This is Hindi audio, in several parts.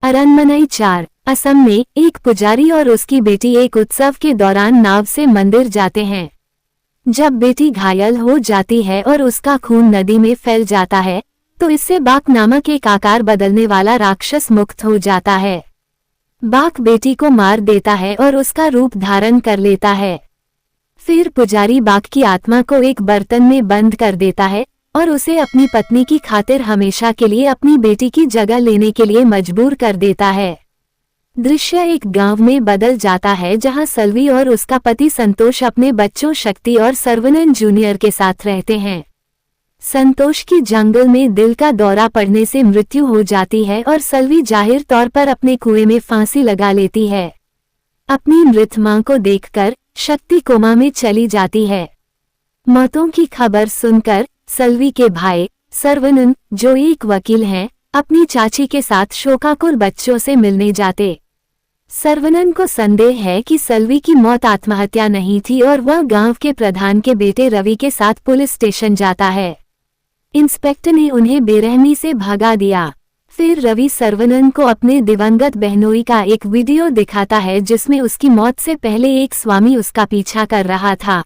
अरनमनई 4 असम में एक पुजारी और उसकी बेटी एक उत्सव के दौरान नाव से मंदिर जाते हैं। जब बेटी घायल हो जाती है और उसका खून नदी में फैल जाता है तो इससे बाक नामक एक आकार बदलने वाला राक्षस मुक्त हो जाता है। बाक बेटी को मार देता है और उसका रूप धारण कर लेता है। फिर पुजारी बाक की आत्मा को एक बर्तन में बंद कर देता है और उसे अपनी पत्नी की खातिर हमेशा के लिए अपनी बेटी की जगह लेने के लिए मजबूर कर देता है। दृश्य एक गांव में बदल जाता है जहां सल्वी और उसका पति संतोष अपने बच्चों शक्ति और सर्वनन जूनियर के साथ रहते हैं। संतोष की जंगल में दिल का दौरा पड़ने से मृत्यु हो जाती है और सल्वी जाहिर तौर पर अपने कुएं में फांसी लगा लेती है। अपनी मृत मां को देखकर शक्ति कोमा में चली जाती है। मौतों की खबर सुनकर सल्वी के भाई सर्वनन, जो एक वकील हैं, अपनी चाची के साथ शोकाकुल बच्चों से मिलने जाते। सर्वनन को संदेह है कि सल्वी की मौत आत्महत्या नहीं थी और वह गांव के प्रधान के बेटे रवि के साथ पुलिस स्टेशन जाता है। इंस्पेक्टर ने उन्हें बेरहमी से भगा दिया। फिर रवि सर्वनन को अपने दिवंगत बहनोई का एक वीडियो दिखाता है जिसमें उसकी मौत से पहले एक स्वामी उसका पीछा कर रहा था।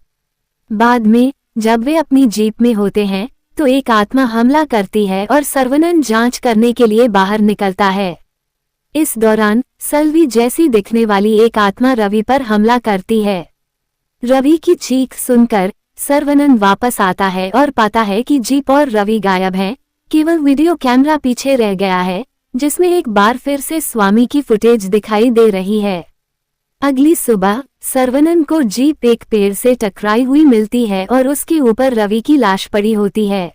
बाद में जब वे अपनी जीप में होते हैं तो एक आत्मा हमला करती है और सर्वनन जांच करने के लिए बाहर निकलता है। इस दौरान सल्वी जैसी दिखने वाली एक आत्मा रवि पर हमला करती है। रवि की चीख सुनकर सर्वनन वापस आता है और पाता है कि जीप और रवि गायब हैं। केवल वीडियो कैमरा पीछे रह गया है जिसमें एक बार फिर से स्वामी की फुटेज दिखाई दे रही है। अगली सुबह सर्वनन को जीप एक पेड़ से टकराई हुई मिलती है और उसके ऊपर रवि की लाश पड़ी होती है।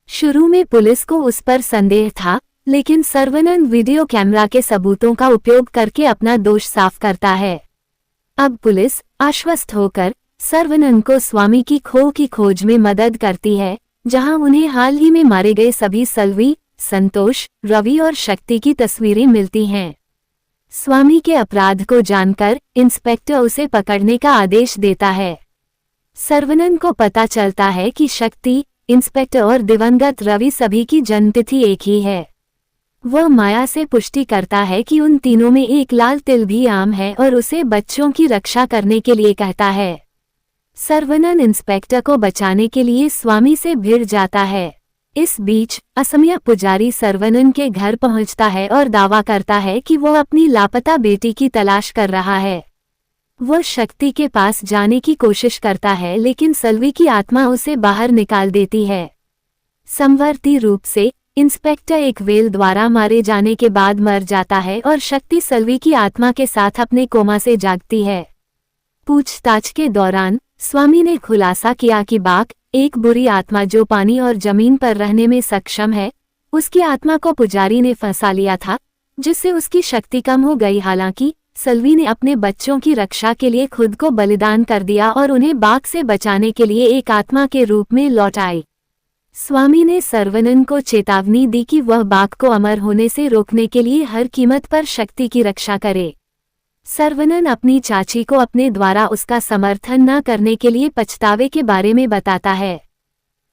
शुरू में पुलिस को उस पर संदेह था, लेकिन सर्वनन वीडियो कैमरा के सबूतों का उपयोग करके अपना दोष साफ करता है। अब पुलिस आश्वस्त होकर सर्वनन को स्वामी की खोज में मदद करती है, जहां उन्हें हाल ही में मारे गए सभी सल्वी, संतोष, रवि और शक्ति की तस्वीरें मिलती हैं। स्वामी के अपराध को जानकर इंस्पेक्टर उसे पकड़ने का आदेश देता है। सर्वनन को पता चलता है कि शक्ति, इंस्पेक्टर और दिवंगत रवि सभी की जन्मतिथि एक ही है। वह माया से पुष्टि करता है कि उन तीनों में एक लाल तिल भी आम है और उसे बच्चों की रक्षा करने के लिए कहता है। सर्वनन इंस्पेक्टर को बचाने के लिए स्वामी से भिड़ जाता है। इस बीच असमिया पुजारी सर्वनन के घर पहुंचता है और दावा करता है कि वह अपनी लापता बेटी की तलाश कर रहा है। वह शक्ति के पास जाने की कोशिश करता है लेकिन सल्वी की आत्मा उसे बाहर निकाल देती है। समवर्ती रूप से इंस्पेक्टर एक वेल द्वारा मारे जाने के बाद मर जाता है और शक्ति सल्वी की आत्मा के साथ अपने कोमा से जागती है। पूछताछ के दौरान स्वामी ने खुलासा किया कि बाक, एक बुरी आत्मा जो पानी और जमीन पर रहने में सक्षम है, उसकी आत्मा को पुजारी ने फंसा लिया था, जिससे उसकी शक्ति कम हो गई। हालांकि सल्वी ने अपने बच्चों की रक्षा के लिए खुद को बलिदान कर दिया और उन्हें बाक से बचाने के लिए एक आत्मा के रूप में लौट आई। स्वामी ने सर्वनन को चेतावनी दी कि वह बाक को अमर होने से रोकने के लिए हर कीमत पर शक्ति की रक्षा करे। सर्वनन अपनी चाची को अपने द्वारा उसका समर्थन न करने के लिए पछतावे के बारे में बताता है।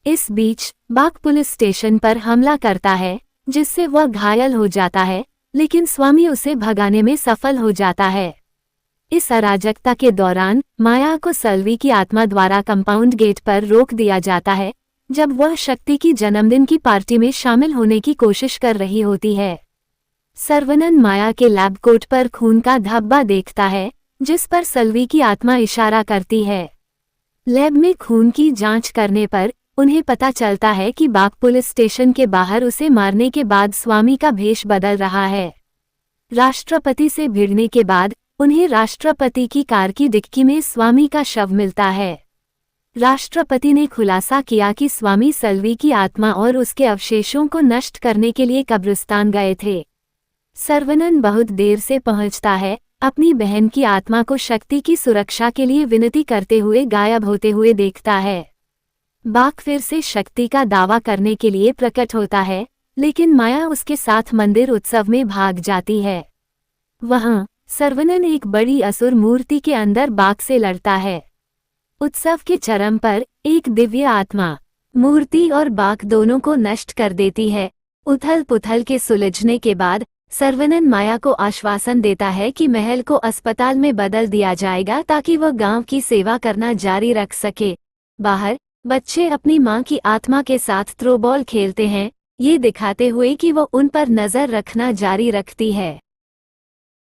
इस बीच बाक पुलिस स्टेशन पर हमला करता है, जिससे वह घायल हो जाता है, लेकिन स्वामी उसे भगाने में सफल हो जाता है। इस अराजकता के दौरान माया को सल्वी की आत्मा द्वारा कंपाउंड गेट पर रोक दिया जाता है, जब वह शक्ति की जन्मदिन की पार्टी में शामिल होने की कोशिश कर रही होती है। सर्वनन माया के लैब कोट पर खून का धब्बा देखता है, जिस पर सल्वी की आत्मा इशारा करती है। लैब में खून की जांच करने पर उन्हें पता चलता है कि बाक पुलिस स्टेशन के बाहर उसे मारने के बाद स्वामी का भेष बदल रहा है। राष्ट्रपति से भिड़ने के बाद उन्हें राष्ट्रपति की कार की डिक्की में स्वामी का शव मिलता है। राष्ट्रपति ने खुलासा किया कि स्वामी सल्वी की आत्मा और उसके अवशेषों को नष्ट करने के लिए कब्रिस्तान गए थे। सर्वनन बहुत देर से पहुंचता है, अपनी बहन की आत्मा को शक्ति की सुरक्षा के लिए विनती करते हुए गायब होते हुए देखता है। बाक फिर से शक्ति का दावा करने के लिए प्रकट होता है, लेकिन माया उसके साथ मंदिर उत्सव में भाग जाती है। वहां सर्वनन एक बड़ी असुर मूर्ति के अंदर बाक से लड़ता है। उत्सव के चरम पर एक दिव्य आत्मा मूर्ति और बाक दोनों को नष्ट कर देती है। उथल पुथल के सुलझने के बाद सर्वनन माया को आश्वासन देता है कि महल को अस्पताल में बदल दिया जाएगा ताकि वह गांव की सेवा करना जारी रख सके। बाहर बच्चे अपनी मां की आत्मा के साथ थ्रोबॉल खेलते हैं, ये दिखाते हुए कि वो उन पर नजर रखना जारी रखती है।